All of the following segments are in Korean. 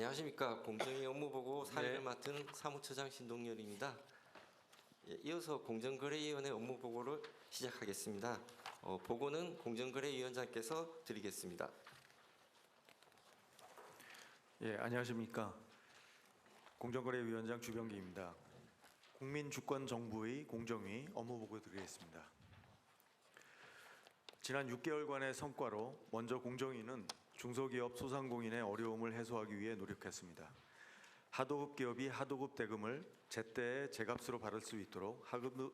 안녕하십니까. 공정위 업무보고 사회를 네. 맡은 사무처장 신동열입니다. 이어서 공정거래위원회 업무보고를 시작하겠습니다. 보고는 공정거래위원장께서 드리겠습니다. 예, 안녕하십니까. 공정거래위원장 주병기입니다. 국민주권정부의 공정위 업무보고 드리겠습니다. 지난 6개월간의 성과로 먼저 공정위는 중소기업 소상공인의 어려움을 해소하기 위해 노력했습니다. 하도급 기업이 하도급 대금을 제때에 제값으로 받을 수 있도록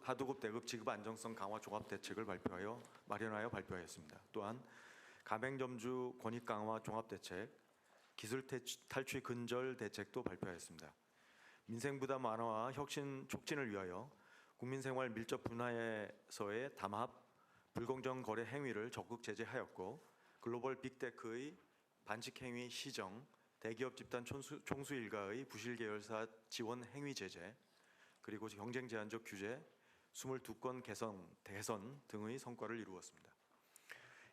하도급 대금 지급 안정성 강화 종합 대책을 마련하여 발표하였습니다. 또한 가맹점주 권익 강화 종합 대책, 기술 탈취 근절 대책도 발표하였습니다. 민생 부담 완화와 혁신 촉진을 위하여 국민생활 밀접 분야에서의 담합, 불공정 거래 행위를 적극 제재하였고, 글로벌 빅테크의 반칙 행위 시정, 대기업 집단 총수 일가의 부실 계열사 지원 행위 제재, 그리고 경쟁 제한적 규제 22건 개선 등의 성과를 이루었습니다.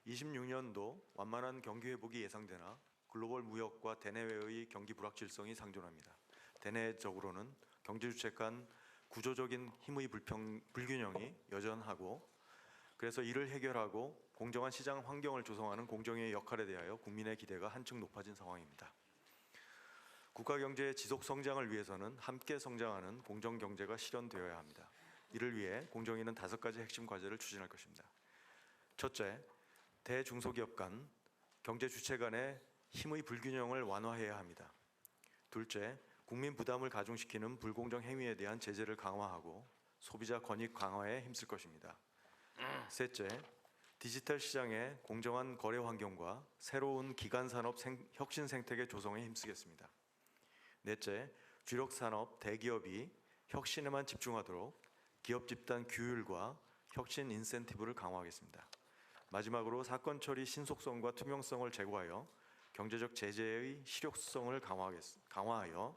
26년도 완만한 경기 회복이 예상되나 글로벌 무역과 대내외의 경기 불확실성이 상존합니다. 대내적으로는 경제 주체 간 구조적인 힘의 불균형이 여전하고, 그래서 이를 해결하고 공정한 시장 환경을 조성하는 공정위의 역할에 대하여 국민의 기대가 한층 높아진 상황입니다. 국가 경제의 지속 성장을 위해서는 함께 성장하는 공정 경제가 실현되어야 합니다. 이를 위해 공정위는 5가지 핵심 과제를 추진할 것입니다. 첫째, 대중소기업 간 경제 주체 간의 힘의 불균형을 완화해야 합니다. 둘째, 국민 부담을 가중시키는 불공정 행위에 대한 제재를 강화하고 소비자 권익 강화에 힘쓸 것입니다. 셋째, 디지털 시장의 공정한 거래 환경과 새로운 기간 산업 혁신 생태계 조성에 힘쓰겠습니다. 넷째, 주력 산업 대기업이 혁신에만 집중하도록 기업 집단 규율과 혁신 인센티브를 강화하겠습니다. 마지막으로 사건 처리 신속성과 투명성을 제고하여 경제적 제재의 실효성을 강화하여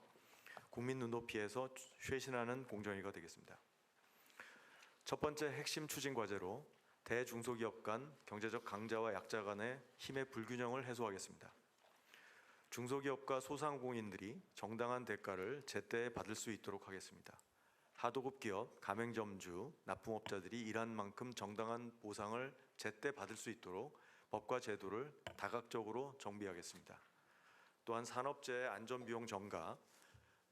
국민 눈높이에서 쇄신하는 공정위가 되겠습니다. 첫 번째 핵심 추진 과제로 대중소기업 간 경제적 강자와 약자 간의 힘의 불균형을 해소하겠습니다. 중소기업과 소상공인들이 정당한 대가를 제때 받을 수 있도록 하겠습니다. 하도급 기업, 가맹점주, 납품업자들이 일한 만큼 정당한 보상을 제때 받을 수 있도록 법과 제도를 다각적으로 정비하겠습니다. 또한 산업재해 안전비용 전가,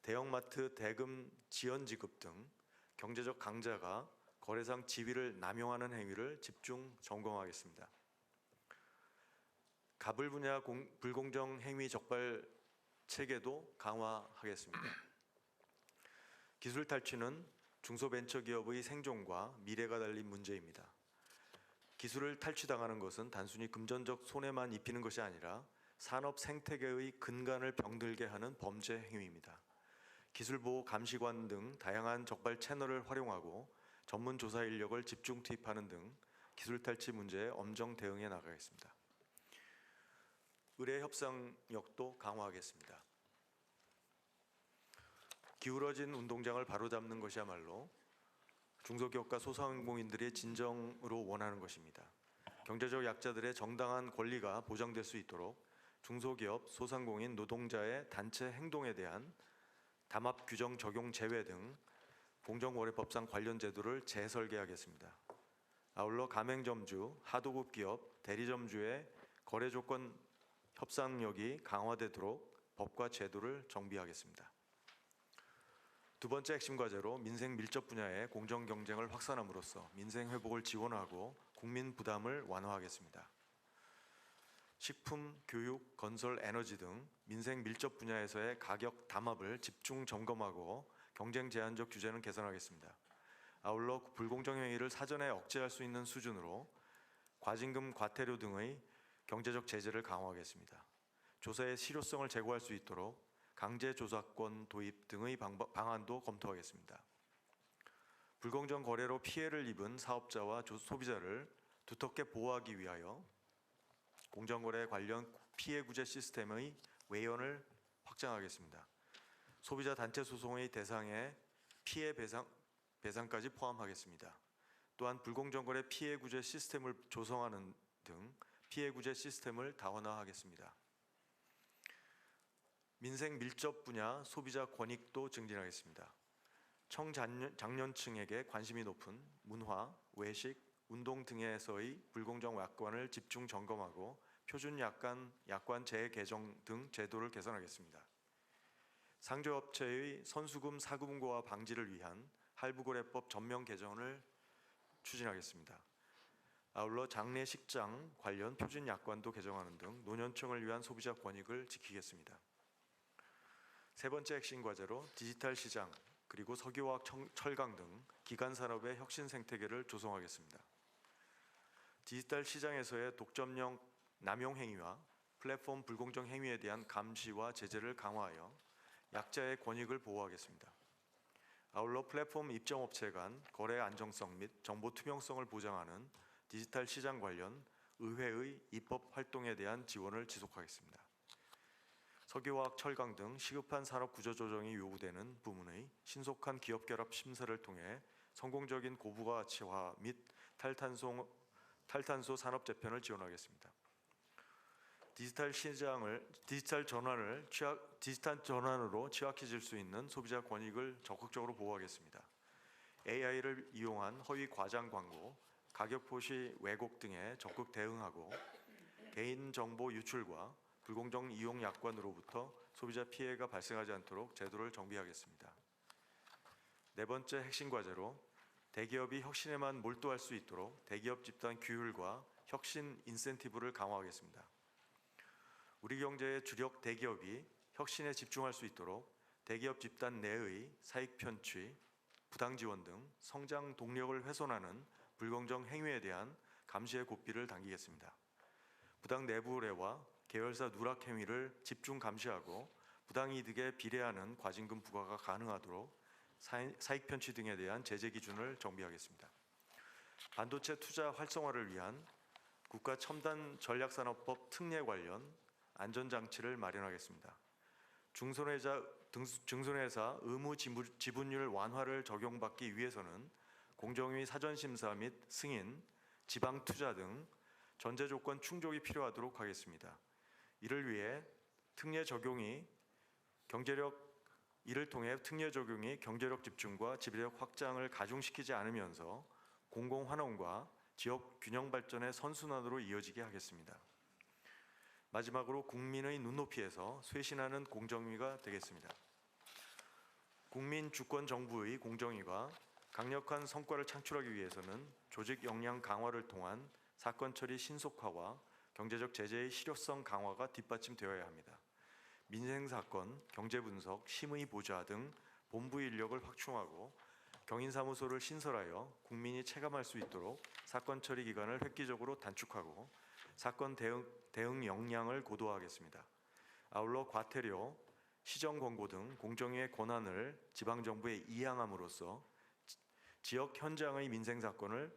대형마트 대금 지연 지급 등 경제적 강자가 거래상 지위를 남용하는 행위를 집중 점검하겠습니다. 가불 분야 불공정 행위 적발 체계도 강화하겠습니다. 기술 탈취는 중소벤처기업의 생존과 미래가 달린 문제입니다. 기술을 탈취당하는 것은 단순히 금전적 손해만 입히는 것이 아니라 산업 생태계의 근간을 병들게 하는 범죄 행위입니다. 기술보호 감시관 등 다양한 적발 채널을 활용하고 전문 조사 인력을 집중 투입하는 등 기술 탈취 문제에 엄정 대응해 나가겠습니다. 의뢰 협상력도 강화하겠습니다. 기울어진 운동장을 바로잡는 것이야말로 중소기업과 소상공인들이 진정으로 원하는 것입니다. 경제적 약자들의 정당한 권리가 보장될 수 있도록 중소기업, 소상공인, 노동자의 단체 행동에 대한 담합 규정 적용 제외 등 공정거래법상 관련 제도를 재설계하겠습니다. 아울러 가맹점주, 하도급 기업, 대리점주의 거래 조건 협상력이 강화되도록 법과 제도를 정비하겠습니다. 두 번째 핵심 과제로 민생 밀접 분야의 공정 경쟁을 확산함으로써 민생 회복을 지원하고 국민 부담을 완화하겠습니다. 식품, 교육, 건설, 에너지 등 민생 밀접 분야에서의 가격 담합을 집중 점검하고 경쟁 제한적 규제는 개선하겠습니다. 아울러 불공정 행위를 사전에 억제할 수 있는 수준으로 과징금, 과태료 등의 경제적 제재를 강화하겠습니다. 조사의 실효성을 제고할 수 있도록 강제조사권 도입 등의 방안도 검토하겠습니다. 불공정 거래로 피해를 입은 사업자와 소비자를 두텁게 보호하기 위하여 공정거래 관련 피해 구제 시스템의 외연을 확장하겠습니다. 소비자 단체 소송의 대상에 피해 배상까지 포함하겠습니다. 또한 불공정 거래 피해 구제 시스템을 조성하는 등 피해 구제 시스템을 다원화하겠습니다. 민생 밀접 분야 소비자 권익도 증진하겠습니다. 청장년층에게 관심이 높은 문화, 외식, 운동 등에서의 불공정 약관을 집중 점검하고 표준 약관 재개정 등 제도를 개선하겠습니다. 상조업체의 선수금 사금고와 방지를 위한 할부거래법 전면 개정을 추진하겠습니다. 아울러 장례식장 관련 표준 약관도 개정하는 등 노년층을 위한 소비자 권익을 지키겠습니다. 세 번째 핵심 과제로 디지털 시장 그리고 석유화학 철강 등 기간 산업의 혁신 생태계를 조성하겠습니다. 디지털 시장에서의 독점력 남용 행위와 플랫폼 불공정 행위에 대한 감시와 제재를 강화하여 약자의 권익을 보호하겠습니다. 아울러 플랫폼 입점업체 간 거래 안정성 및 정보 투명성을 보장하는 디지털 시장 관련 의회의 입법 활동에 대한 지원을 지속하겠습니다. 석유화학 철강 등 시급한 산업 구조 조정이 요구되는 부문의 신속한 기업 결합 심사를 통해 성공적인 고부가가치화 및 탈탄소 산업 재편을 지원하겠습니다. 디지털 전환으로 취약해질 수 있는 소비자 권익을 적극적으로 보호하겠습니다. AI를 이용한 허위 과장 광고, 가격 표시 왜곡 등에 적극 대응하고 개인정보 유출과 불공정 이용 약관으로부터 소비자 피해가 발생하지 않도록 제도를 정비하겠습니다. 네 번째 핵심 과제로 대기업이 혁신에만 몰두할 수 있도록 대기업 집단 규율과 혁신 인센티브를 강화하겠습니다. 우리 경제의 주력 대기업이 혁신에 집중할 수 있도록 대기업 집단 내의 사익 편취, 부당 지원 등 성장 동력을 훼손하는 불공정 행위에 대한 감시의 고삐를 당기겠습니다. 부당 내부 의뢰와 계열사 누락 행위를 집중 감시하고 부당이득에 비례하는 과징금 부과가 가능하도록 사익 편취 등에 대한 제재 기준을 정비하겠습니다. 반도체 투자 활성화를 위한 국가 첨단 전략산업법 특례 관련 안전장치를 마련하겠습니다. 증손회사 의무 지분율 완화를 적용받기 위해서는 공정위 사전심사 및 승인, 지방 투자 등 전제 조건 충족이 필요하도록 하겠습니다. 이를 통해 특례 적용이 경제력 집중과 지배력 확장을 가중시키지 않으면서 공공 환원과 지역 균형 발전의 선순환으로 이어지게 하겠습니다. 마지막으로 국민의 눈높이에서 쇄신하는 공정위가 되겠습니다. 국민 주권 정부의 공정위가 강력한 성과를 창출하기 위해서는 조직 역량 강화를 통한 사건 처리 신속화와 경제적 제재의 실효성 강화가 뒷받침되어야 합니다. 민생사건, 경제분석, 심의 보좌 등 본부 인력을 확충하고 경인사무소를 신설하여 국민이 체감할 수 있도록 사건 처리 기간을 획기적으로 단축하고 사건 대응 역량을 고도화하겠습니다. 아울러 과태료, 시정 권고 등 공정위의 권한을 지방정부에 이양함으로써 지역 현장의 민생사건을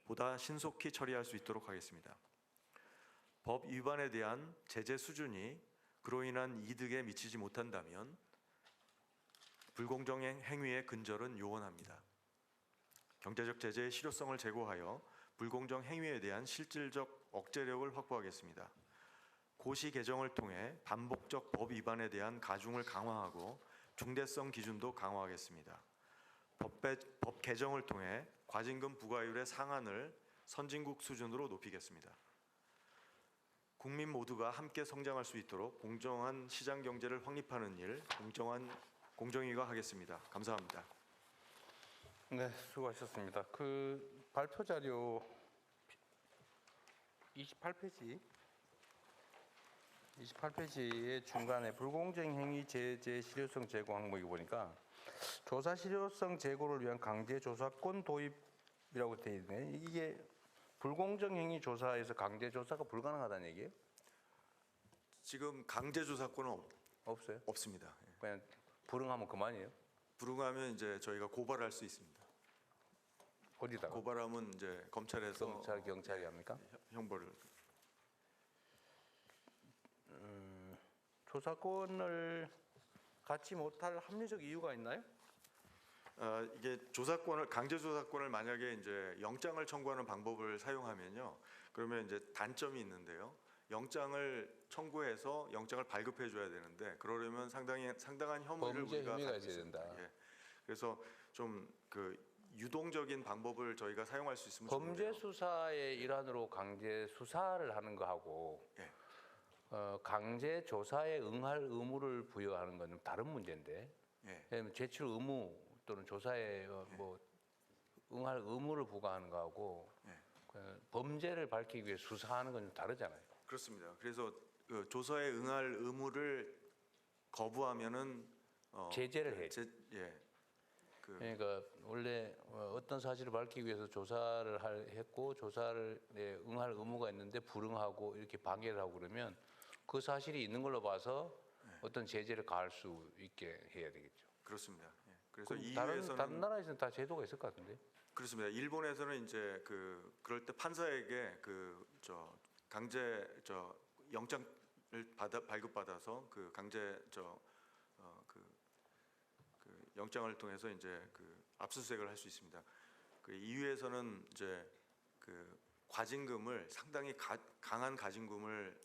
보다 신속히 처리할 수 있도록 하겠습니다. 법 위반에 대한 제재 수준이 그로 인한 이득에 미치지 못한다면 불공정 행위의 근절은 요원합니다. 경제적 제재의 실효성을 제고하여 불공정 행위에 대한 실질적 억제력을 확보하겠습니다. 고시 개정을 통해 반복적 법 위반에 대한 가중을 강화하고 중대성 기준도 강화하겠습니다. 법 개정을 통해 과징금 부과율의 상한을 선진국 수준으로 높이겠습니다. 국민 모두가 함께 성장할 수 있도록 공정한 시장 경제를 확립하는 일 공정위가 하겠습니다. 감사합니다. 네, 수고하셨습니다. 그 발표 자료 28페이지의 중간에 불공정 행위 제재 실효성 제고 항목이 보니까 조사 실효성 제고를 위한 강제 조사권 도입이라고 되어 있네. 이게 불공정 행위 조사에서 강제 조사가 불가능하다는 얘기예요? 지금 강제 조사권은 없어요? 없습니다. 예. 그냥 불응하면 그만이에요? 불응하면 이제 저희가 고발할 수 있습니다. 어디다가? 고발하면 이제 검찰에서 경찰이 합니까? 형벌을. 조사권을 갖지 못할 합리적 이유가 있나요? 이게 강제 조사권을 만약에 이제 영장을 청구하는 방법을 사용하면요, 그러면 이제 단점이 있는데요. 영장을 청구해서 영장을 발급해 줘야 되는데 그러려면 상당한 혐의를 범죄 우리가 혐의가 갖고 있어야 있습니다. 된다. 예. 그래서 좀 그 유동적인 방법을 저희가 사용할 수 있으면 범죄 좋은데요. 수사의 일환으로 강제 수사를 하는 거하고 예. 강제 조사에 응할 의무를 부여하는 건 좀 다른 문제인데, 예. 왜냐하면 제출 의무 또는 조사에 뭐 응할 의무를 부과하는 거하고 예. 범죄를 밝히기 위해 수사하는 건 좀 다르잖아요. 그렇습니다. 그래서 그 조사에 응할 의무를 거부하면은 제재를 해야죠. 예. 그 그러니까 원래 어떤 사실을 밝히기 위해서 조사를 했고 조사를 응할 의무가 있는데 불응하고 이렇게 방해를 하고 그러면 그 사실이 있는 걸로 봐서 어떤 제재를 가할 수 있게 해야 되겠죠. 그렇습니다. 예. 그래서 그럼 EU에서는 다른 나라에서는 다 제도가 있을 것 같은데. 그렇습니다. 일본에서는 이제 그럴 때 판사에게 강제 영장을 발급받아서 그 강제 그 영장을 통해서 이제 그 압수수색을 할 수 있습니다. 그 EU에서는 이제 그 과징금을 상당히 강한 과징금을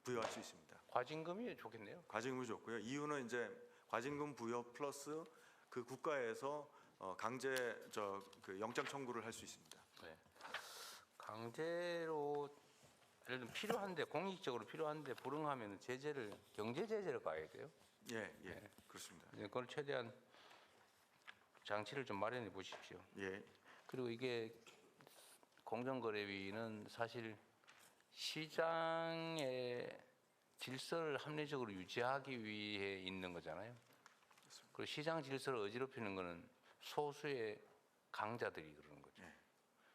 부여할 수 있습니다. 과징금이 좋겠네요. 과징금이 좋고요. EU는 이제 과징금 부여 플러스 그 국가에서 강제 그 영장 청구를 할 수 있습니다. 네. 강제로 예를 들면 필요한데 공익적으로 필요한데 불응하면 제재를 경제 제재를 가야 돼요. 예, 예, 네. 그렇습니다. 그걸 최대한 장치를 좀 마련해 보십시오. 예, 그리고 이게 공정거래위는 사실 시장의 질서를 합리적으로 유지하기 위해 있는 거잖아요. 그리고 시장 질서를 어지럽히는 거는 소수의 강자들이 그러는 거죠. 네.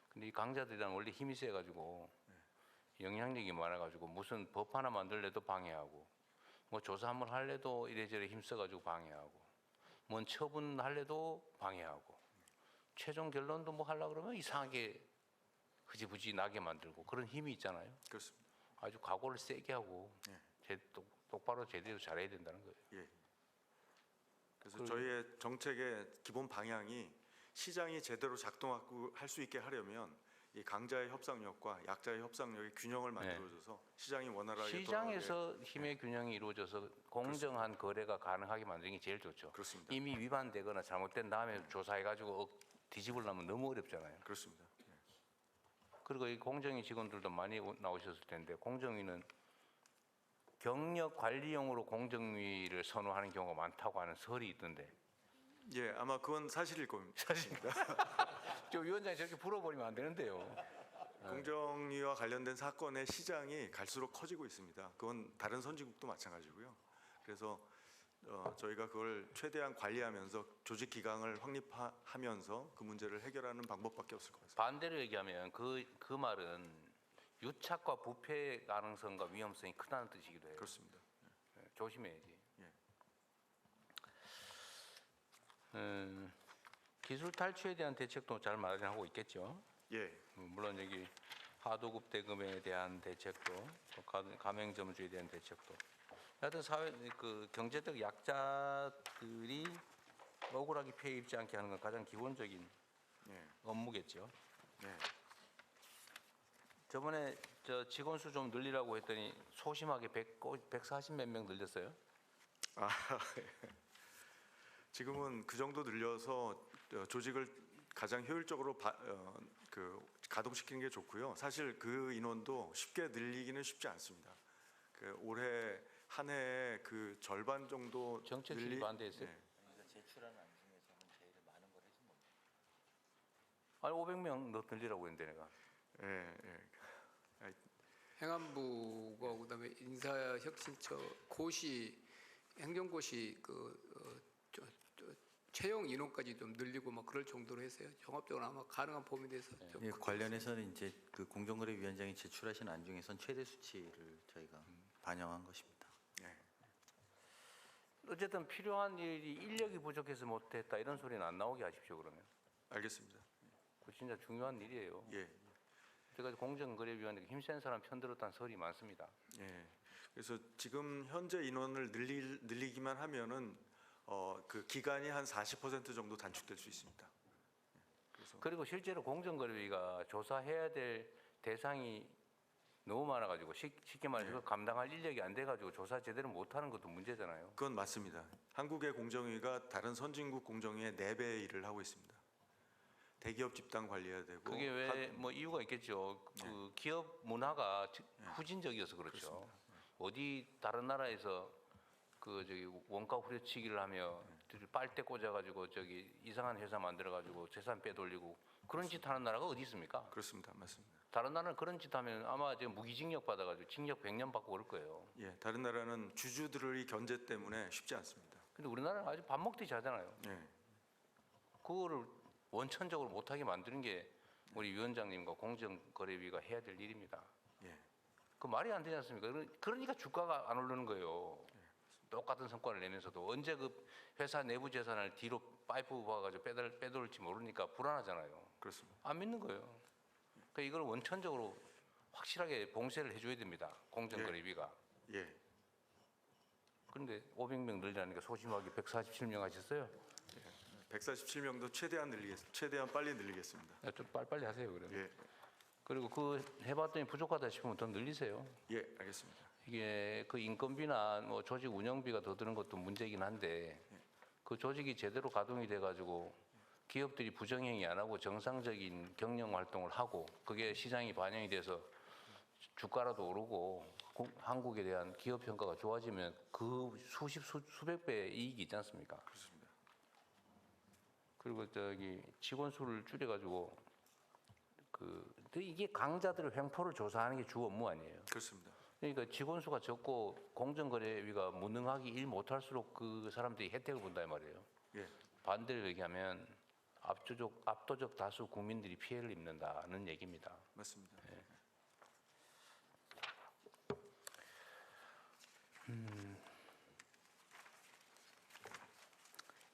근데 이 강자들이란 원래 힘이 세가지고 영향력이 많아가지고 무슨 법 하나 만들래도 방해하고 뭐 조사 한번 할래도 이래저래 힘써가지고 방해하고 뭔 처분할래도 방해하고 최종 결론도 뭐 하려고 그러면 이상하게 흐지부지 나게 만들고 그런 힘이 있잖아요. 그렇습니다. 아주 각오를 세게 하고 똑바로 제대로 잘해야 된다는 거예요. 예. 그래서 저희의 정책의 기본 방향이 시장이 제대로 작동하고 할 수 있게 하려면 이 강자의 협상력과 약자의 협상력의 균형을 만들어줘서 시장이 원활하게 시장에서 힘의 균형이 이루어져서 공정한 거래가 가능하게 만드는 게 제일 좋죠. 그렇습니다. 이미 위반되거나 잘못된 다음에 조사해가지고 뒤집으려면 너무 어렵잖아요. 그렇습니다. 예. 그리고 이 공정위 직원들도 많이 나오셨을 텐데 공정위는 경력 관리용으로 공정위를 선호하는 경우가 많다고 하는 설이 있던데. 예, 아마 그건 사실일 겁니다. 사실입니다. 저 위원장이 저렇게 풀어버리면 안 되는데요. 공정위와 관련된 사건의 시장이 갈수록 커지고 있습니다. 그건 다른 선진국도 마찬가지고요. 그래서 저희가 그걸 최대한 관리하면서 조직 기강을 확립하면서 그 문제를 해결하는 방법밖에 없을 것 같습니다. 반대로 얘기하면 그 말은 유착과 부패 가능성과 위험성이 크다는 뜻이기도 해요. 그렇습니다. 조심해야지. 예. 기술 탈취에 대한 대책도 잘 마련하고 있겠죠. 예, 물론 여기 하도급 대금에 대한 대책도 또 가맹점주에 대한 대책도 하여튼 사회 그 경제적 약자들이 억울하게 피해 입지 않게 하는 건 가장 기본적인 예, 업무겠죠. 예. 저번에 저 직원 수 좀 늘리라고 했더니 소심하게 140 몇 명 늘렸어요. 아, 지금은 그 정도 늘려서 조직을 가장 효율적으로 가동시키는 게 좋고요. 사실 그 인원도 쉽게 늘리기는 쉽지 않습니다. 그 올해 한 해에 그 절반 정도 정책 수립 반대했어요? 예. 제출하는 안 중에서는 제일 많은 걸 해준 겁니다. 아니 500명 더 늘리라고 했는데 내가. 예, 예. 행안부가 그다음에 인사혁신처 고시 행정고시 채용 인원까지 좀 늘리고 막 그럴 정도로 해서요. 종합적으로 아마 가능한 범위 내에서 좀 예, 관련해서는 이제 그 공정거래위원장이 제출하신 안 중에선 최대 수치를 저희가 반영한 것입니다. 예. 어쨌든 필요한 일이 인력이 부족해서 못했다 이런 소리는 안 나오게 하십시오 그러면. 알겠습니다. 그 진짜 중요한 일이에요. 예. 제가 공정거래위원회 힘센 사람 편들었다는 설이 많습니다. 예. 그래서 지금 현재 인원을 늘리기만 하면은 그 기간이 한 40% 정도 단축될 수 있습니다. 그래서 그리고 실제로 공정거래위가 조사해야 될 대상이 너무 많아가지고 쉽게 말해서 그거 감당할 인력이 안 돼가지고 조사 제대로 못하는 것도 문제잖아요. 그건 맞습니다. 한국의 공정위가 다른 선진국 공정위의 4배 일을 하고 있습니다. 대기업 집단 관리해야 되고 그게 왜 뭐 이유가 있겠죠. 그 기업 문화가 후진적이어서 그렇죠. 어디 다른 나라에서 그 저기 원가 후려치기를 하며 빨대 꽂아가지고 저기 이상한 회사 만들어가지고 재산 빼돌리고 그런 짓 하는 나라가 어디 있습니까? 그렇습니다. 맞습니다. 다른 나라는 그런 짓 하면 아마 지금 무기징역 받아가지고 징역 100년 받고 그럴 거예요. 예, 다른 나라는 주주들의 견제 때문에 쉽지 않습니다. 근데 우리나라는 아주 밥 먹듯이 하잖아요. 예, 그거를 원천적으로 못하게 만드는 게 우리 위원장님과 공정거래위가 해야 될 일입니다. 예, 그 말이 안 되지 않습니까? 그러니까 주가가 안 오르는 거예요. 똑같은 성과를 내면서도 언제 그 회사 내부 재산을 뒤로 파이프 봐가지고 빼돌릴지 모르니까 불안하잖아요. 그렇습니다. 안 믿는 거예요. 그러니까 이걸 원천적으로 확실하게 봉쇄를 해줘야 됩니다. 공정거래위가. 예, 그런데 500명 늘리라니까 소심하게 147명 하셨어요? 147명도 최대한 빨리 늘리겠습니다. 좀 빨리빨리 하세요, 그러면. 예, 그리고 그 해봤더니 부족하다 싶으면 더 늘리세요. 예, 알겠습니다. 이게 그 인건비나 뭐 조직 운영비가 더 드는 것도 문제이긴 한데 그 조직이 제대로 가동이 돼가지고 기업들이 부정행위 안 하고 정상적인 경영 활동을 하고 그게 시장이 반영이 돼서 주가라도 오르고 한국에 대한 기업 평가가 좋아지면 그 수백 배의 이익이 있지 않습니까? 그렇습니다. 그리고 저기 직원 수를 줄여가지고 근데 이게 강자들의 횡포를 조사하는 게 주 업무 아니에요. 그렇습니다. 그러니까 직원 수가 적고 공정거래위가 무능하게 일 못할수록 그 사람들이 혜택을 본다 이 말이에요. 예, 반대로 얘기하면 압도적 다수 국민들이 피해를 입는다는 얘기입니다. 맞습니다.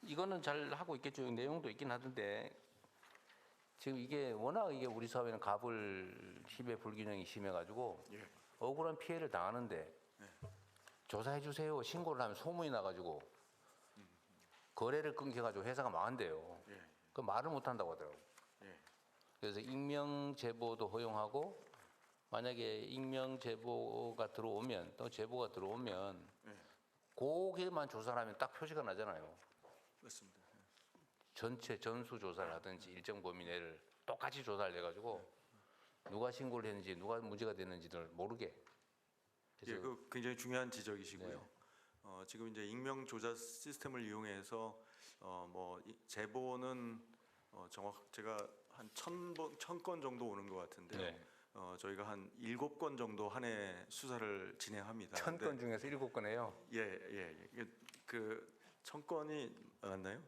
이거는 잘 하고 있겠죠. 내용도 있긴 하던데 지금 이게 워낙 이게 우리 사회는 지배 불균형이 심해가지고 예, 억울한 피해를 당하는데 조사해 주세요 신고를 하면 소문이 나가지고 거래를 끊겨가지고 회사가 망한대요. 예, 그 말을 못 한다고 하더라고요. 예, 그래서 익명 제보도 허용하고 만약에 익명 제보가 들어오면 또 제보가 들어오면 예, 그게만 조사를 하면 딱 표시가 나잖아요. 맞습니다. 전체 전수 조사를 하든지 일정 범위 내를 똑같이 조사를 해가지고 누가 신고를 했는지 누가 문제가 됐는지를 모르게. 예, 그 굉장히 중요한 지적이시고요. 네. 지금 이제 익명 조사 시스템을 이용해서 제보는 제가 한 1,000건 정도 오는 것 같은데요. 네. 저희가 한 7건 정도 한 해 수사를 진행합니다. 1000건 중에서 7건 해요. 예. 그 1,000건이 맞나요?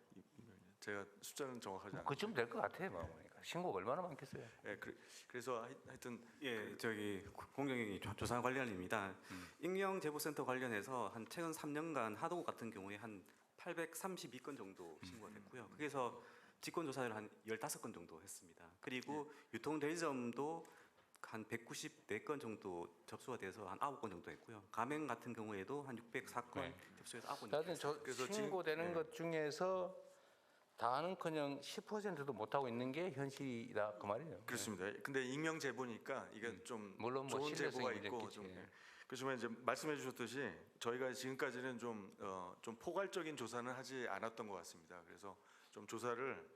제가 숫자는 정확하지 않아요. 그쯤 될 것 같아요. 보니까 신고가 얼마나 많겠어요. 예, 그래서 하여튼 예, 저기 공정위 조사 관련입니다. 익명 제보센터 관련해서 한 최근 3년간 하도급 같은 경우에 한 832건 정도 신고가 됐고요. 거기서 직권 조사를 한 15건 정도 했습니다. 그리고 유통 대리점도 한 194건 정도 접수가 돼서 한 9건 정도 했고요. 가맹 같은 경우에도 한 604건 네. 접수해서 9건 정도 하여튼 했습니다. 그래서 신고되는 것 중에서 다는커녕 10%도 못 하고 있는 게 현실이다 그 말이에요. 그렇습니다. 근데 익명 제보니까 이게 좀 물론 뭐 좋은 신뢰성이 제보가 있고 문제겠지. 좀 그렇지만 이제 말씀해 주셨듯이 저희가 지금까지는 좀 포괄적인 조사는 하지 않았던 것 같습니다. 그래서 좀 조사를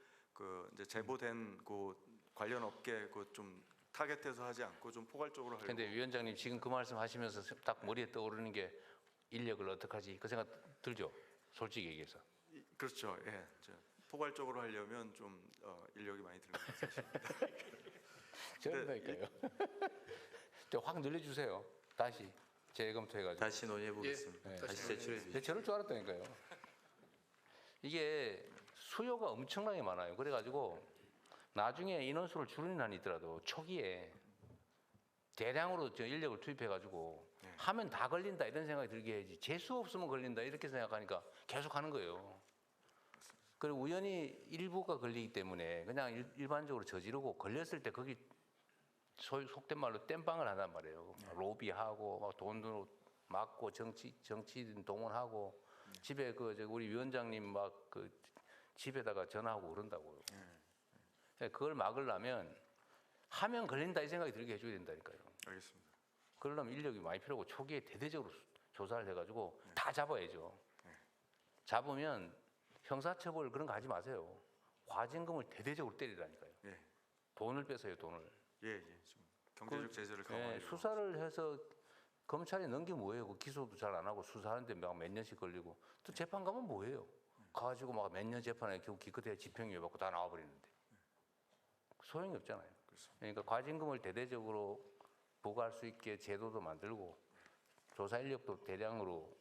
이제 제보된 그 관련 업계 좀 타겟해서 하지 않고 좀 포괄적으로 하려고. 근데 위원장님 지금 그 말씀 하시면서 딱 머리에 떠오르는 게 인력을 어떡하지 그 생각 들죠? 솔직히 얘기해서. 그렇죠. 예. 포괄적으로 하려면 좀 인력이 많이 드는 것 사실입니다. 저런다니까요. 확 늘려주세요. 다시 재검토해가지고. 다시 논의해 보겠습니다. 예, 다시 제출해 주십시오. 네, 저럴 줄 알았다니까요. 이게 수요가 엄청나게 많아요. 그래가지고 나중에 인원수를 줄이는 한이 있더라도 초기에 대량으로 저 인력을 투입해가지고 하면 다 걸린다 이런 생각이 들게 해야지 재수 없으면 걸린다 이렇게 생각하니까 계속 하는 거예요. 그리고 우연히 일부가 걸리기 때문에 그냥 일반적으로 저지르고 걸렸을 때 거기 속된 말로 땜빵을 한단 말이에요. 로비하고 막 돈으로 막고 정치인 동원하고 집에 우리 위원장님 막 집에다가 전화하고 그런다고요. 그걸 막으려면 하면 걸린다 이 생각이 들게 해줘야 된다니까요. 알겠습니다. 그러려면 인력이 많이 필요하고 초기에 대대적으로 조사를 해가지고 다 잡아야죠. 잡으면 형사처벌 그런 거 하지 마세요. 과징금을 대대적으로 때리라니까요. 예. 돈을 뺏어요, 돈을. 예, 예. 좀 경제적 제재를 강화하려고. 예, 수사를 해서 검찰에 넘기면 뭐예요? 그 기소도 잘 안 하고 수사하는데 막 몇 년씩 걸리고 또 재판 가면 뭐예요? 가가지고 막 몇 년 재판에 겨우 기껏해야 집행유예 받고 다 나와버리는데 소용이 없잖아요. 그러니까 과징금을 대대적으로 부과할 수 있게 제도도 만들고 조사 인력도 대량으로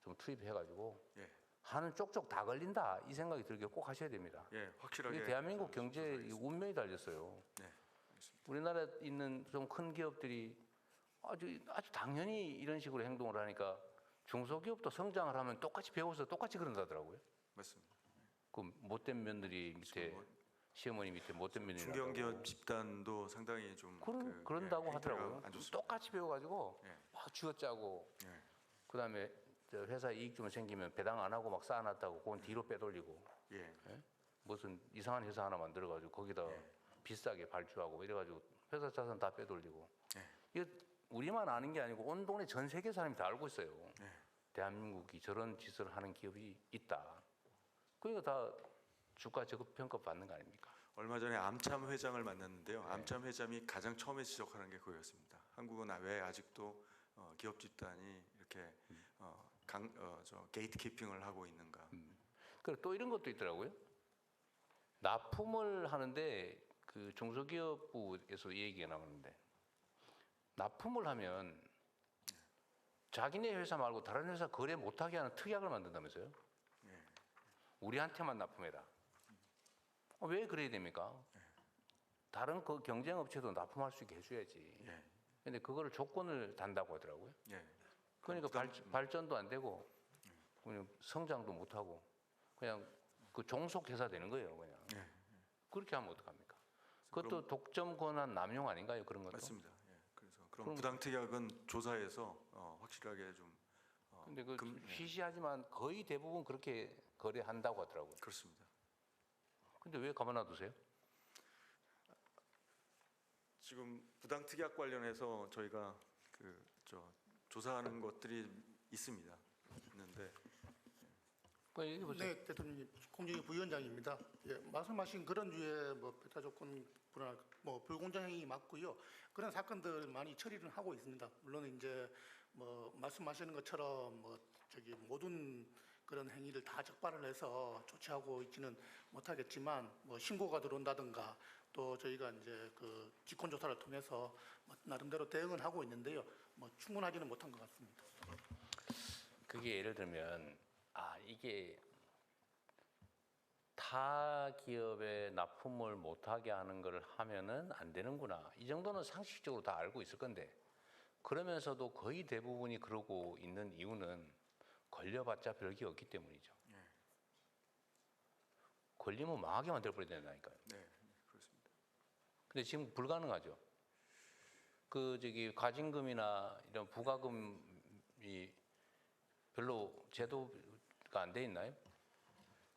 좀 투입해가지고 예. 하는 쪽쪽 다 걸린다 이 생각이 들게 꼭 하셔야 됩니다. 예, 확실하게. 이게 대한민국 경제에 운명이 달렸어요. 네. 우리나라에 있는 좀 큰 기업들이 아주 당연히 이런 식으로 행동을 하니까 중소기업도 성장을 하면 똑같이 배워서 똑같이 그런다더라고요. 맞습니다. 그 못된 며느리 밑에 뭐 시어머니 밑에 못된 며느리 중견기업 집단도 상당히 좀 그런다고 예, 하더라고요. 행태가 안 좋습니다. 똑같이 배워가지고 예. 막 쥐어짜고 예. 그다음에 저 회사 이익 좀 생기면 배당 안 하고 막 쌓아놨다고 그건 뒤로 빼돌리고 예. 무슨 이상한 회사 하나 만들어가지고 거기다 비싸게 발주하고 이래가지고 회사 자산 다 빼돌리고 이거 우리만 아는 게 아니고 온 동네 전 세계 사람이 다 알고 있어요. 대한민국이 저런 짓을 하는 기업이 있다. 그러니까 다 주가 저급 평가 받는 거 아닙니까? 얼마 전에 암참 회장을 만났는데요. 암참 회장이 가장 처음에 지적하는 게 그거였습니다. 한국은 왜 아직도 기업 집단이 이렇게 게이트키핑을 하고 있는가? 그리고 또 이런 것도 있더라고요. 납품을 하는데 그 중소기업부에서 이 얘기가 나오는데 납품을 하면 자기네 회사 말고 다른 회사 거래 못하게 하는 특약을 만든다면서요? 우리한테만 납품해라. 왜 그래야 됩니까? 다른 그 경쟁 업체도 납품할 수 있게 해줘야지. 근데 그거를 조건을 단다고 하더라고요. 예. 그러니까 발전도 안 되고 그냥 성장도 못 하고 그냥 그 종속 회사 되는 거예요, 그냥. 그렇게 하면 어떡합니까? 그것도 독점 권한 남용 아닌가요, 그런 것도? 맞습니다. 예. 그래서 그런 부당 특약은 조사해서 확실하게 좀 근데 그 희시하지만 거의 대부분 그렇게 거래한다고 하더라고요. 그렇습니다. 근데 왜 가만 놔두세요? 지금 부당 특약 관련해서 저희가 조사하는 것들이 있습니다. 있는데 그 얘기 보세요. 네, 대통령님, 공정위 부위원장입니다. 예, 말씀하신 그런 류의 배타 조건 불안, 불공정 행위 맞고요. 그런 사건들 많이 처리를 하고 있습니다. 물론 이제 말씀하시는 것처럼 모든 그런 행위를 다 적발을 해서 조치하고 있지는 못하겠지만 신고가 들어온다든가 또 저희가 이제 그 직권 조사를 통해서 나름대로 대응을 하고 있는데요. 충분하지는 못한 것 같습니다. 그게 예를 들면 이게 타 기업에 납품을 못하게 하는 걸 하면은 안 되는구나. 이 정도는 상식적으로 다 알고 있을 건데 그러면서도 거의 대부분이 그러고 있는 이유는 걸려봤자 별게 없기 때문이죠. 걸리면 망하게 만들어버려야 된다니까요. 네, 그렇습니다. 근데 지금 불가능하죠. 과징금이나 이런 부과금이 별로 제도가 안 돼 있나요?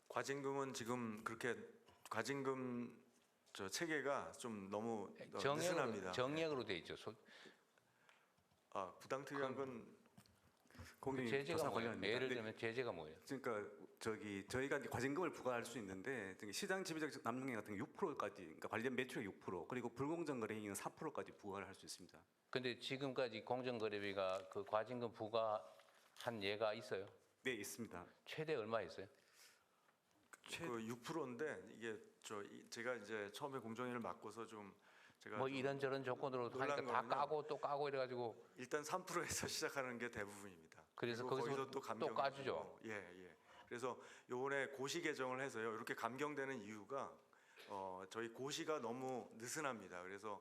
과징금은 지금 그렇게 과징금 체계가 좀 너무 느슨합니다. 정액으로 돼 있죠. 부당 특약은 공정위 제재가 조사 뭐예요? 관련입니다. 예를 네. 들면 제재가 뭐예요? 그러니까 저희가 이제 과징금을 부과할 수 있는데 시장 지배적 남용행 같은 게 6%까지, 그러니까 관련 매출의 6% 그리고 불공정 거래 행위는 4%까지 부과를 할 수 있습니다. 근데 지금까지 공정거래비가 그 과징금 부과한 예가 있어요? 네, 있습니다. 최대 얼마 있어요? 그 6%인데 이게 제가 이제 처음에 공정위를 맡고서 좀 제가 좀 이런저런 조건으로 놀란 하니까 다 거는요. 까고 또 까고 이래가지고 일단 3%에서 시작하는 게 대부분입니다. 그래서 그리고 거기서 거기서 또 감경 까주죠. 예. 그래서 요번에 고시 개정을 해서요. 이렇게 감경되는 이유가 저희 고시가 너무 느슨합니다. 그래서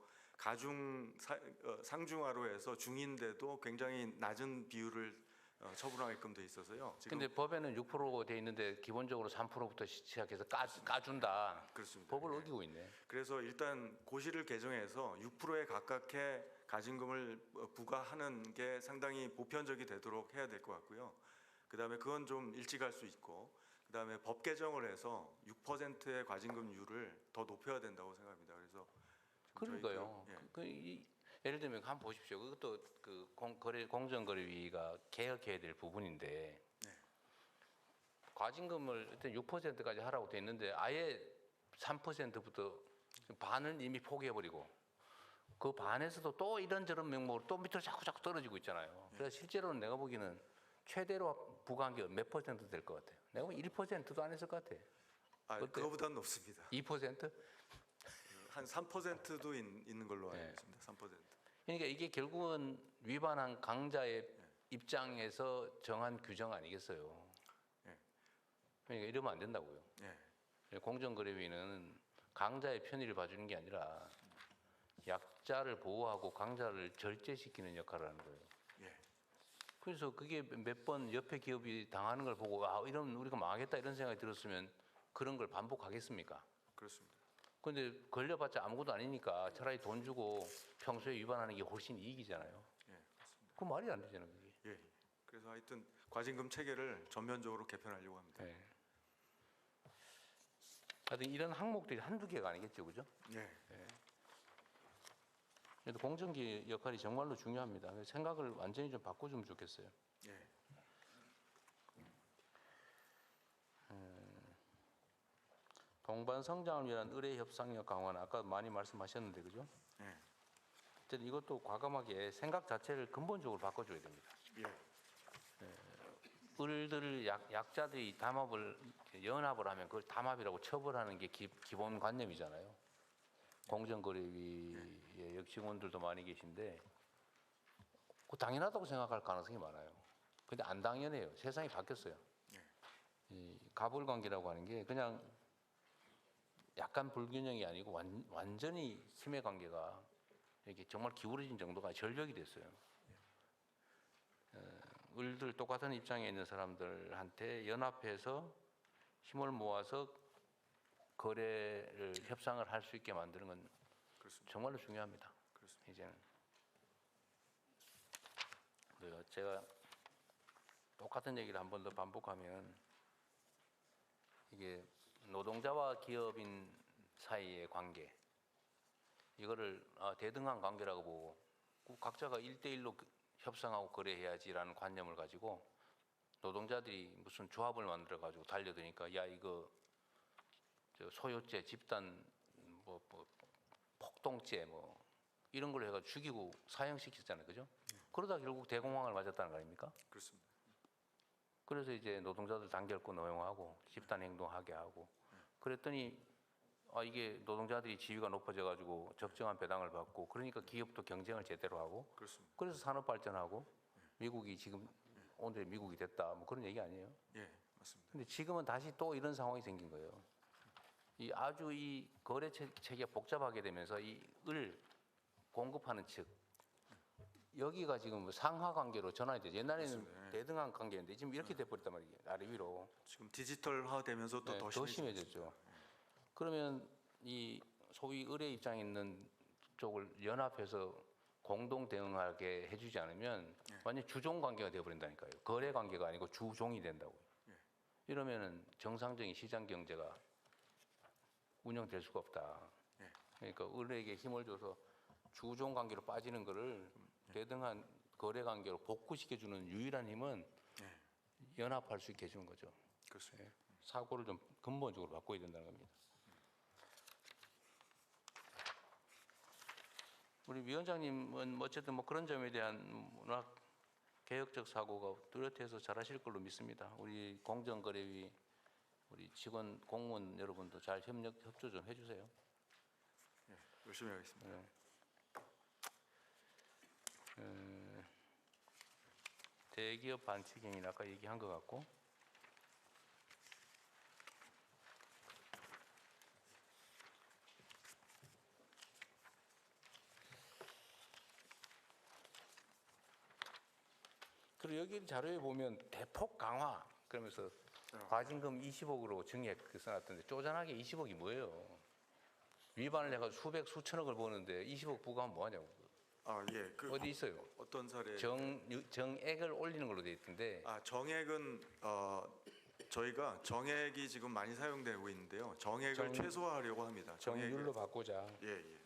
상중하로 해서 중인데도 굉장히 낮은 비율을 처분하게끔 돼 있어서요. 지금 근데 법에는 6% 돼 있는데 기본적으로 3%부터 시작해서 까준다. 그렇습니다. 법을 예. 어기고 있네. 그래서 일단 고시를 개정해서 6%에 가깝게 가징금을 부과하는 게 상당히 보편적이 되도록 해야 될 것 같고요. 그다음에 그건 좀 일찍 할 수 있고, 그다음에 법 개정을 해서 6%의 과징금률을 더 높여야 된다고 생각합니다. 그래서 그러니까요. 저희 예를 들면 한번 보십시오. 그것도 그 공정거래위가 개혁해야 될 부분인데 과징금을 일단 6%까지 하라고 돼 있는데 아예 3%부터 반을 이미 포기해버리고 그 반에서도 또 이런저런 명목으로 또 밑으로 자꾸 떨어지고 있잖아요. 그래서 실제로는 내가 보기에는 최대로 부과한 게 몇 퍼센트 될 것 같아요. 내가 보기엔 1%도 안 했을 것 같아. 아, 어때요? 그거보다는 높습니다. 2%? 한 3%도 있는 걸로 알고 네. 있습니다. 3%. 그러니까 이게 결국은 위반한 강자의 입장에서 정한 규정 아니겠어요. 네. 그러니까 이러면 안 된다고요. 예. 공정거래위는 강자의 편의를 봐주는 게 아니라 약자를 보호하고 강자를 절제시키는 역할을 하는 거예요. 예. 그래서 그게 몇 번 옆에 기업이 당하는 걸 보고 아 이러면 우리가 망하겠다 이런 생각이 들었으면 그런 걸 반복하겠습니까? 그렇습니다. 근데 걸려봤자 아무것도 아니니까 차라리 돈 주고 평소에 위반하는 게 훨씬 이익이잖아요. 예, 맞습니다. 그 말이 안 되잖아요. 그게. 예. 그래서 하여튼 과징금 체계를 전면적으로 개편하려고 합니다. 네. 하여튼 이런 항목들이 한두 개가 아니겠죠, 그죠? 예. 그래도 공정기 역할이 정말로 중요합니다. 그래서 생각을 완전히 좀 바꿔주면 좋겠어요. 예. 동반 성장을 위한 의뢰 협상력 강화는 아까 많이 말씀하셨는데, 그죠? 예. 어쨌든 이것도 과감하게 생각 자체를 근본적으로 바꿔줘야 됩니다. 예. 을들 약자들이 담합을 연합을 하면 그걸 담합이라고 처벌하는 게 기본 관념이잖아요. 공정거래위의 역직원들도 많이 계신데 그 당연하다고 생각할 가능성이 많아요. 근데 안 당연해요. 세상이 바뀌었어요. 이 가불관계라고 하는 게 그냥 약간 불균형이 아니고 완전히 힘의 관계가 이렇게 정말 기울어진 정도가 절벽이 됐어요. 을들 똑같은 입장에 있는 사람들한테 연합해서 힘을 모아서 거래를 협상을 할 수 있게 만드는 건 그렇습니다. 정말로 중요합니다. 그렇습니다. 이제는 그래요. 제가 똑같은 얘기를 한 번 더 반복하면 이게 노동자와 기업인 사이의 관계 이거를 대등한 관계라고 보고 꼭 각자가 1대1로 협상하고 거래해야지라는 관념을 가지고 노동자들이 무슨 조합을 만들어 가지고 달려드니까 야 이거 저 소요죄 집단 뭐 폭동죄 뭐 이런 걸로 해가지고 죽이고 사형시켰잖아요, 그죠? 그러다 결국 대공황을 맞았다는 거 아닙니까? 그렇습니다. 그래서 이제 노동자들 단결권 허용하고 집단 행동하게 하고 그랬더니 이게 노동자들이 지위가 높아져 가지고 적정한 배당을 받고 그러니까 기업도 경쟁을 제대로 하고 그렇습니다. 그래서 산업 발전하고 미국이 지금 오늘 미국이 됐다 뭐 그런 얘기 아니에요? 예, 맞습니다. 근데 지금은 다시 또 이런 상황이 생긴 거예요. 이 거래 체계가 복잡하게 되면서 이 을 공급하는 측 여기가 지금 상하 관계로 전환이 되죠. 옛날에는 맞습니다. 예. 대등한 관계였는데 지금 이렇게 돼버렸단 말이에요. 아래 위로. 지금 디지털화되면서 또 네, 더 더 심해졌습니다. 심해졌죠. 그러면 이 소위 의뢰 입장에 있는 쪽을 연합해서 공동 대응하게 해주지 않으면 완전 주종 관계가 되어버린다니까요. 거래 관계가 아니고 주종이 된다고요. 이러면은 정상적인 시장 경제가 운영될 수가 없다. 그러니까 을에게 힘을 줘서 주종 관계로 빠지는 거를 대등한 거래 관계로 복구시켜주는 유일한 힘은 연합할 수 있게 해주는 거죠. 그렇습니다. 사고를 좀 근본적으로 바꿔야 된다는 겁니다. 우리 위원장님은 어쨌든 뭐 그런 점에 대한 문학 개혁적 사고가 뚜렷해서 잘하실 걸로 믿습니다. 우리 공정거래위 우리 직원 공무원 여러분도 잘 협조 좀 해주세요. 예, 열심히 하겠습니다. 네. 대기업 반칙행위는 아까 얘기한 것 같고 그리고 여기 자료에 보면 대폭 강화 그러면서 과징금 20억으로 증액 써놨던데 쪼잔하게 20억이 뭐예요? 위반을 해가지고 수백 수천억을 버는데 20억 부과하면 뭐하냐고. 아, 예. 그 어디 있어요? 어떤 사례? 정액을 올리는 걸로 돼 있던데 아, 정액은 저희가 정액이 지금 많이 사용되고 있는데요. 정액을 최소화하려고 합니다. 정률로 정액을- 바꾸자. 예, 예.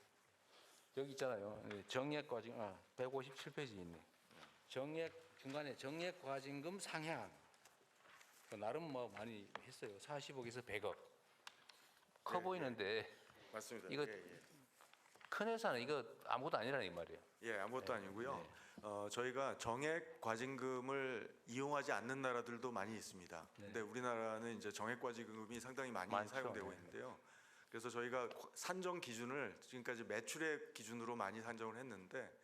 여기 있잖아요. 정액 과징 157페이지 있네. 정액 중간에 정액 과징금 상향. 나름 뭐 많이 했어요. 40억에서 100억. 커 네, 보이는데 맞습니다. 이거 큰 회사는 이거 아무것도 아니라는 이 말이에요. 예, 아무것도 아니고요. 저희가 정액 과징금을 이용하지 않는 나라들도 많이 있습니다. 근데 우리나라는 이제 정액 과징금이 상당히 많이 많죠. 사용되고 네. 있는데요. 그래서 저희가 산정 기준을 지금까지 매출액 기준으로 많이 산정을 했는데,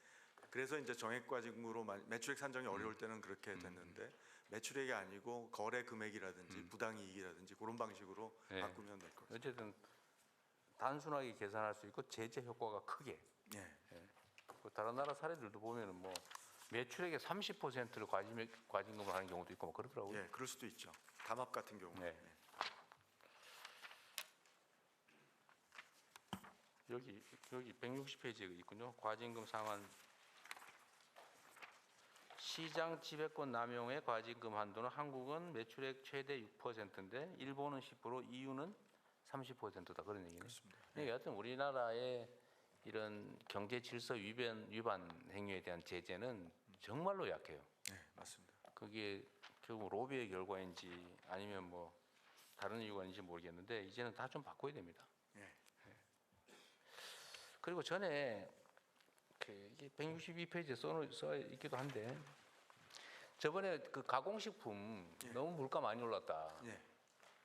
그래서 이제 정액 과징금으로 매출액 산정이 어려울 때는 그렇게 됐는데, 매출액이 아니고 거래 금액이라든지 부당이익이라든지 그런 방식으로 네. 바꾸면 될 것 같습니다. 어쨌든 단순하게 계산할 수 있고 제재 효과가 크게. 예. 그 다른 나라 사례들도 보면은 뭐 매출액의 30%를 과징금을 하는 경우도 있고 뭐 그러더라고요. 예, 그럴 수도 있죠. 담합 같은 경우. 네. 여기 160페이지에 있군요. 과징금 상환. 시장 지배권 남용의 과징금 한도는 한국은 매출액 최대 6%인데 일본은 10%, EU는 30%다 그런 얘기네요. 그렇습니다. 그러니까 여하튼 우리나라의 이런 경제 질서 위반 행위에 대한 제재는 정말로 약해요. 네, 맞습니다. 그게 결국 로비의 결과인지 아니면 뭐 다른 이유가 있는지 모르겠는데 이제는 다 좀 바꿔야 됩니다. 예. 그리고 전에 이게 162페이지에 써 있기도 한데 저번에 그 가공식품 너무 물가 많이 올랐다. 예,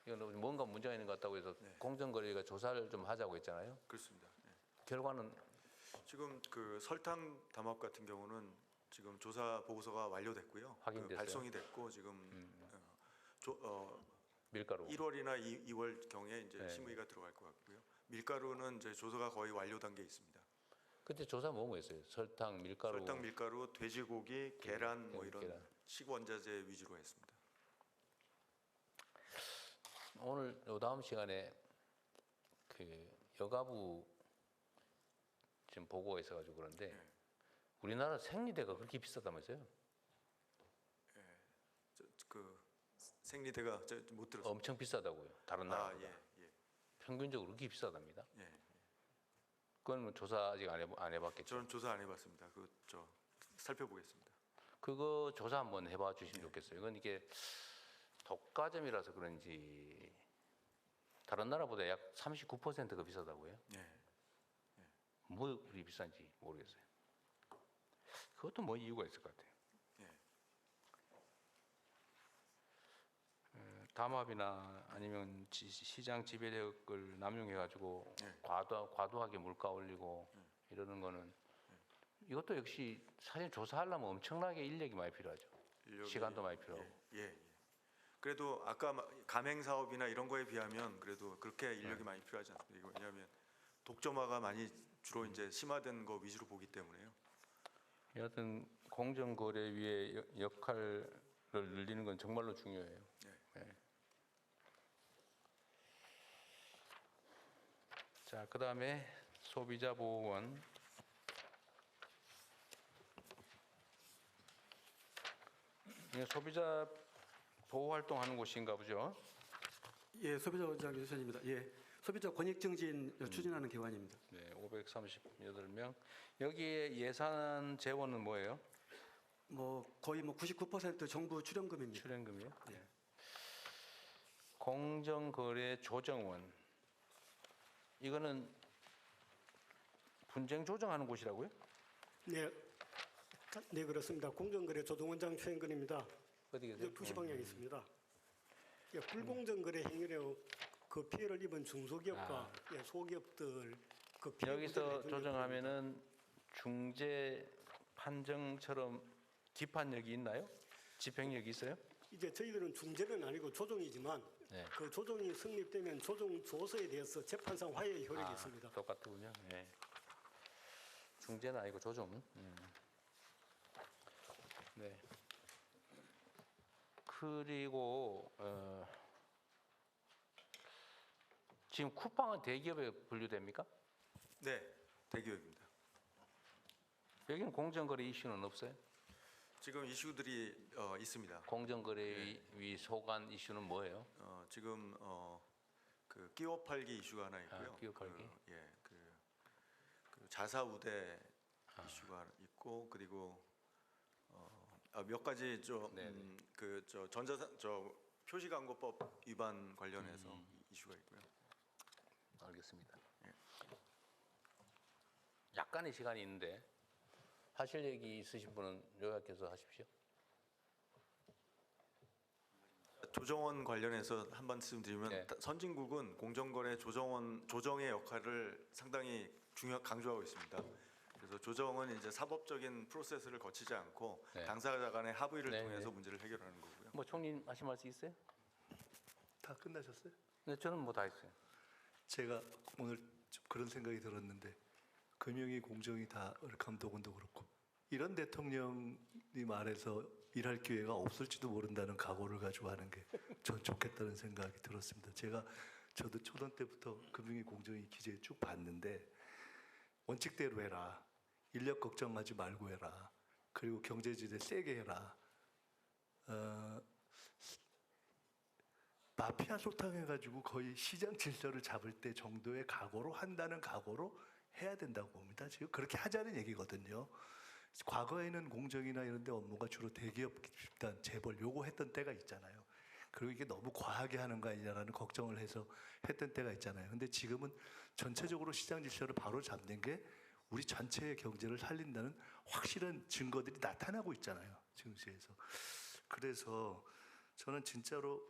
이건 뭔가 문제가 있는 것 같다고 해서 공정거래위가 조사를 좀 하자고 했잖아요. 그렇습니다. 예. 결과는 지금 그 설탕 담합 같은 경우는 지금 조사 보고서가 완료됐고요. 확인됐어요? 발송이 됐고 지금 밀가루. 1월이나 2월 경에 이제 네. 심의가 들어갈 것 같고요. 밀가루는 이제 조사가 거의 완료 단계에 있습니다. 그때 조사 뭐 했어요? 설탕, 밀가루. 설탕, 밀가루, 돼지고기, 계란 뭐 이런 계란. 식원자재 위주로 했습니다. 오늘 요 다음 시간에 그 여가부 지금 보고가 있어가지고 그런데 네. 우리나라 생리대가 그렇게 비싸다면서요? 그 생리대가 못 들었어요. 엄청 비싸다고요. 다른 나라보다. 예. 평균적으로 그렇게 비싸답니다. 예. 그건 뭐 조사 아직 안 해봤겠죠. 저는 조사 안 해봤습니다. 살펴보겠습니다. 그거 조사 한번 해봐 주시면 좋겠어요. 이건 이게 독과점이라서 그런지 다른 나라보다 약 39%가 비싸다고요. 예. 뭐 그리 비싼지 모르겠어요. 그것도 뭐 이유가 있을 것 같아요. 예. 담합이나 아니면 시장 지배력을 남용해가지고 네. 과도하게 물가 올리고 이러는 거는 이것도 역시 사실 조사하려면 엄청나게 인력이 많이 필요하죠. 시간도 많이 필요하고. 예. 그래도 아까 가맹 사업이나 이런 거에 비하면 그래도 그렇게 인력이 많이 필요하지 않습니다. 왜냐하면 독점화가 많이 주로 이제 심화된 거 위주로 보기 때문에요. 여하튼 공정거래위의 역할을 늘리는 건 정말로 중요해요. 네. 자, 그다음에 소비자 보호원. 이게 소비자 보호 활동하는 곳인가 보죠. 예, 소비자원장 유선입니다. 예, 소비자 권익 증진 추진하는 기관입니다. 네, 538명. 여기에 예산 재원은 뭐예요? 뭐 거의 99% 정부 출연금입니다. 출연금이요? 네. 공정거래 조정원. 이거는 분쟁 조정하는 곳이라고요? 네, 네 그렇습니다. 공정거래 조정원장 최영근입니다. 어디 계세요? 투시 방향이 있습니다. 예, 불공정거래 행위로 그 피해를 입은 중소기업과 예, 소기업들 그 피해 여기서 구제를 해주는 조정하면은 중재 판정처럼 기판력이 있나요? 집행력이 있어요? 이제 저희들은 중재는 아니고 조정이지만 네. 그 조정이 성립되면 조정 조서에 대해서 재판상 화해 효력이 있습니다. 똑같군요. 네. 중재는 아니고 조정. 네. 그리고 지금 쿠팡은 대기업에 분류됩니까? 네, 대기업입니다. 여기는 공정거래 이슈는 없어요? 지금 이슈들이 있습니다. 공정거래위 소관 이슈는 뭐예요? 지금 그 끼워 팔기 이슈가 하나 있고요. 끼워 팔기. 자사 우대 이슈가 있고 그리고 몇 가지 저 전자상 표시광고법 위반 관련해서 이슈가 있고요. 알겠습니다. 약간의 시간이 있는데 하실 얘기 있으신 분은 요약해서 하십시오. 조정원 관련해서 한 말씀 드리면 네. 선진국은 공정거래 조정의 역할을 상당히 강조하고 있습니다. 그래서 조정은 이제 사법적인 프로세스를 거치지 않고 네. 당사자 간의 합의를 네, 통해서 네. 문제를 해결하는 거고요. 뭐 총님 하실 말씀 있어요? 다 끝나셨어요? 네, 저는 뭐 다 했어요. 제가 오늘 좀 그런 생각이 들었는데 금융이 공정이 다 감독원도 그렇고 이런 대통령이 말해서 일할 기회가 없을지도 모른다는 각오를 가지고 하는 게 전 좋겠다는 생각이 들었습니다. 저도 초등 때부터 금융이 공정이 기재 쭉 봤는데 원칙대로 해라. 인력 걱정하지 말고 해라. 그리고 경제지대 세게 해라. 마피아 소탕해가지고 거의 시장 질서를 잡을 때 정도의 각오로 한다는 각오로 해야 된다고 봅니다. 지금 그렇게 하자는 얘기거든요. 과거에는 공정이나 이런 데 업무가 주로 대기업 집단, 재벌 요구했던 때가 있잖아요. 그리고 이게 너무 과하게 하는 거 아니냐라는 걱정을 해서 했던 때가 있잖아요. 근데 지금은 전체적으로 시장 질서를 바로 잡는 게 우리 전체의 경제를 살린다는 확실한 증거들이 나타나고 있잖아요. 증시에서. 그래서 저는 진짜로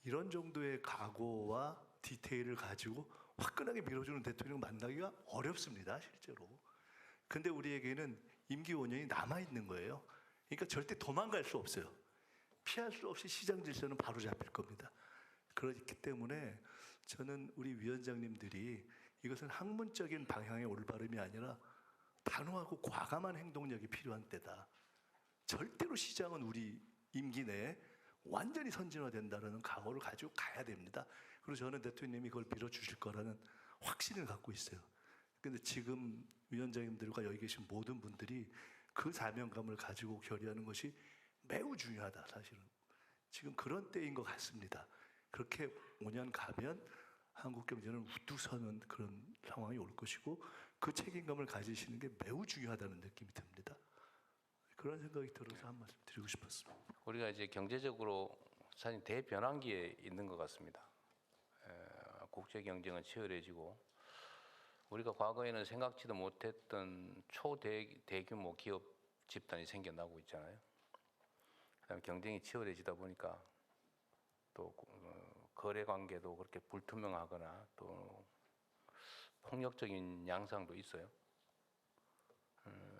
이런 정도의 각오와 디테일을 가지고 화끈하게 밀어주는 대통령 만나기가 어렵습니다, 실제로. 근데 우리에게는 임기 5년이 남아있는 거예요. 그러니까 절대 도망갈 수 없어요. 피할 수 없이 시장 질서는 바로 잡힐 겁니다. 그렇기 때문에 저는 우리 위원장님들이 이것은 학문적인 방향의 올바름이 아니라 단호하고 과감한 행동력이 필요한 때다. 절대로 시장은 우리 임기 내에 완전히 선진화된다는 각오를 가지고 가야 됩니다. 그리고 저는 대통령님이 그걸 밀어주실 거라는 확신을 갖고 있어요. 근데 지금 위원장님들과 여기 계신 모든 분들이 그 사명감을 가지고 결의하는 것이 매우 중요하다, 사실은. 지금 그런 때인 것 같습니다. 그렇게 5년 가면 한국 경제는 우뚝 서는 그런 상황이 올 것이고 그 책임감을 가지시는 게 매우 중요하다는 느낌이 듭니다. 그런 생각이 들어서 한 말씀 드리고 싶었습니다. 우리가 이제 경제적으로 사실 대변환기에 있는 것 같습니다. 국제 경쟁은 치열해지고 우리가 과거에는 생각지도 못했던 초대규모 기업 집단이 생겨나고 있잖아요. 그다음에 경쟁이 치열해지다 보니까 또 거래 관계도 그렇게 불투명하거나 또 폭력적인 양상도 있어요.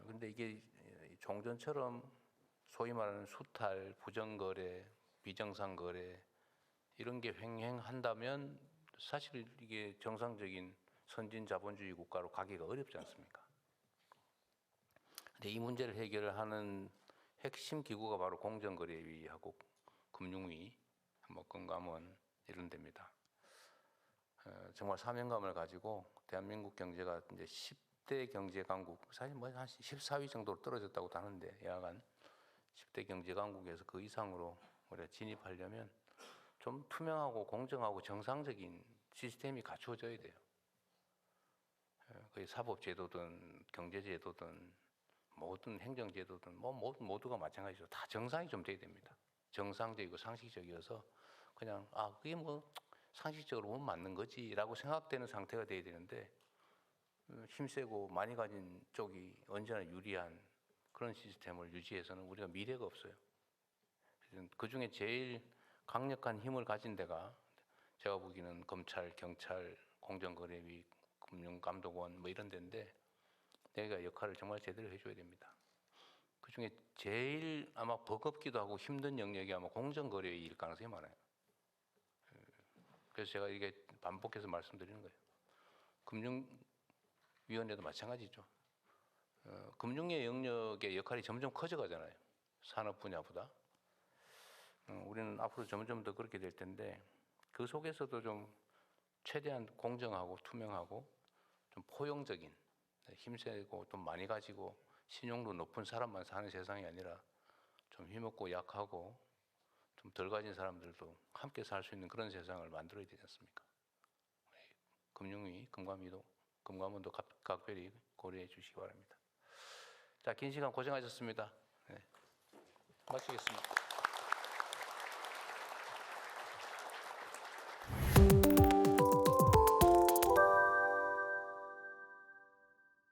그런데 이게 종전처럼 소위 말하는 수탈, 부정거래, 비정상거래 이런 게 횡행한다면 사실 이게 정상적인 선진 자본주의 국가로 가기가 어렵지 않습니까? 근데 이 문제를 해결하는 핵심 기구가 바로 공정거래위하고 금융위, 뭐 금감원 이런 데입니다. 정말 사명감을 가지고 대한민국 경제가 이제 10대 경제 강국, 사실 뭐 한 14위 정도로 떨어졌다고 하는데 야간 10대 경제 강국에서 그 이상으로 우리가 진입하려면 좀 투명하고 공정하고 정상적인 시스템이 갖추어져야 돼요. 그게 사법제도든 경제제도든 모든 행정제도든 뭐 모두가 마찬가지죠. 다 정상이 좀 돼야 됩니다. 정상적이고 상식적이어서 그냥 그게 뭐 상식적으로 보면 맞는 거지라고 생각되는 상태가 돼야 되는데 힘세고 많이 가진 쪽이 언제나 유리한 그런 시스템을 유지해서는 우리가 미래가 없어요. 그 중에 제일 강력한 힘을 가진 데가 제가 보기에는 검찰, 경찰, 공정거래위, 금융감독원 뭐 이런 데인데 내가 역할을 정말 제대로 해줘야 됩니다. 그 중에 제일 아마 버겁기도 하고 힘든 영역이 아마 공정거래위일 가능성이 많아요. 그래서 제가 이게 반복해서 말씀드리는 거예요. 금융위원회도 마찬가지죠. 금융의 영역의 역할이 점점 커져가잖아요. 산업 분야보다. 우리는 앞으로 점점 더 그렇게 될 텐데 그 속에서도 좀 최대한 공정하고 투명하고 좀 포용적인 힘세고 돈 많이 가지고 신용도 높은 사람만 사는 세상이 아니라 좀 힘없고 약하고 좀 덜 가진 사람들도 함께 살 수 있는 그런 세상을 만들어야 되지 않습니까? 금융위, 금감원도 각별히 고려해 주시기 바랍니다. 자, 긴 시간 고생하셨습니다. 네. 마치겠습니다.